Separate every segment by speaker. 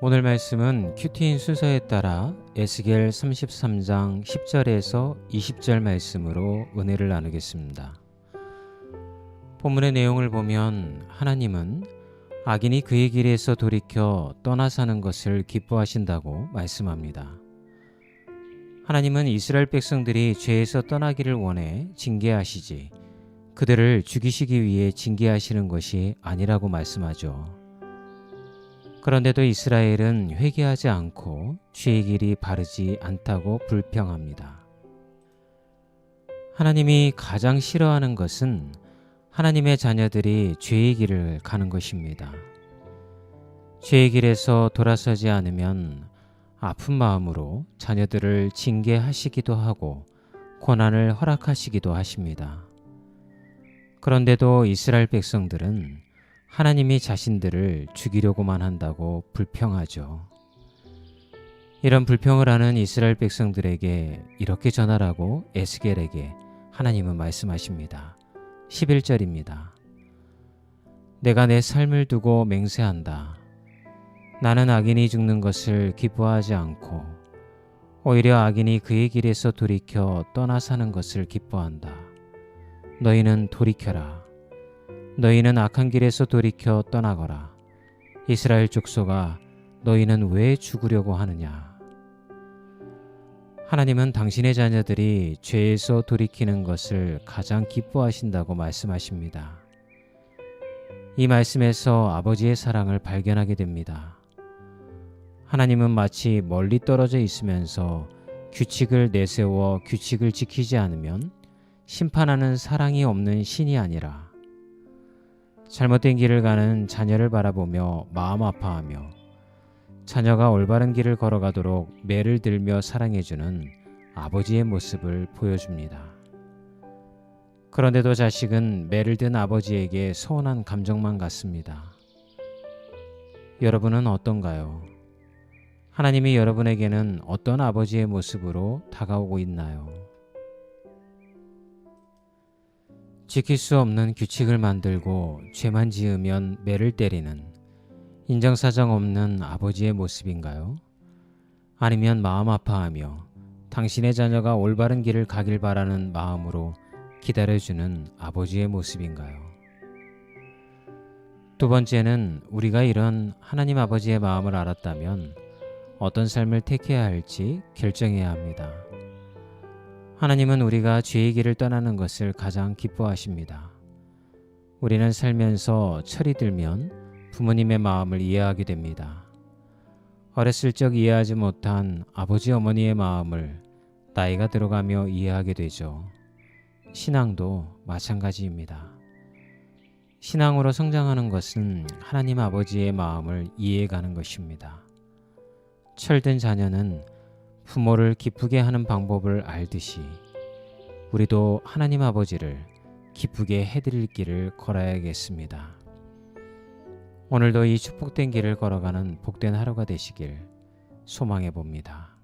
Speaker 1: 오늘 말씀은 큐티인 순서에 따라 에스겔 33장 10절에서 20절 말씀으로 은혜를 나누겠습니다. 본문의 내용을 보면 하나님은 악인이 그의 길에서 돌이켜 떠나 사는 것을 기뻐하신다고 말씀합니다. 하나님은 이스라엘 백성들이 죄에서 떠나기를 원해 징계하시지 그들을 죽이시기 위해 징계하시는 것이 아니라고 말씀하죠. 그런데도 이스라엘은 회개하지 않고 죄의 길이 바르지 않다고 불평합니다. 하나님이 가장 싫어하는 것은 하나님의 자녀들이 죄의 길을 가는 것입니다. 죄의 길에서 돌아서지 않으면 아픈 마음으로 자녀들을 징계하시기도 하고 고난을 허락하시기도 하십니다. 그런데도 이스라엘 백성들은 하나님이 자신들을 죽이려고만 한다고 불평하죠. 이런 불평을 하는 이스라엘 백성들에게 이렇게 전하라고 에스겔에게 하나님은 말씀하십니다. 11절입니다. 내가 내 삶을 두고 맹세한다. 나는 악인이 죽는 것을 기뻐하지 않고 오히려 악인이 그의 길에서 돌이켜 떠나 사는 것을 기뻐한다. 너희는 돌이켜라. 너희는 악한 길에서 돌이켜 떠나거라. 이스라엘 족속아, 너희는 왜 죽으려고 하느냐? 하나님은 당신의 자녀들이 죄에서 돌이키는 것을 가장 기뻐하신다고 말씀하십니다. 이 말씀에서 아버지의 사랑을 발견하게 됩니다. 하나님은 마치 멀리 떨어져 있으면서 규칙을 내세워 규칙을 지키지 않으면 심판하는 사랑이 없는 신이 아니라 잘못된 길을 가는 자녀를 바라보며 마음 아파하며 자녀가 올바른 길을 걸어가도록 매를 들며 사랑해주는 아버지의 모습을 보여줍니다. 그런데도 자식은 매를 든 아버지에게 서운한 감정만 갖습니다. 여러분은 어떤가요? 하나님이 여러분에게는 어떤 아버지의 모습으로 다가오고 있나요? 지킬 수 없는 규칙을 만들고 죄만 지으면 매를 때리는 인정사정 없는 아버지의 모습인가요? 아니면 마음 아파하며 당신의 자녀가 올바른 길을 가길 바라는 마음으로 기다려주는 아버지의 모습인가요? 두 번째는 우리가 이런 하나님 아버지의 마음을 알았다면 어떤 삶을 택해야 할지 결정해야 합니다. 하나님은 우리가 죄의 길을 떠나는 것을 가장 기뻐하십니다. 우리는 살면서 철이 들면 부모님의 마음을 이해하게 됩니다. 어렸을 적 이해하지 못한 아버지 어머니의 마음을 나이가 들어가며 이해하게 되죠. 신앙도 마찬가지입니다. 신앙으로 성장하는 것은 하나님 아버지의 마음을 이해해가는 것입니다. 철든 자녀는 부모를 기쁘게 하는 방법을 알듯이 우리도 하나님 아버지를 기쁘게 해드릴 길을 걸어야겠습니다. 오늘도 이 축복된 길을 걸어가는 복된 하루가 되시길 소망해 봅니다.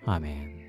Speaker 1: 아멘.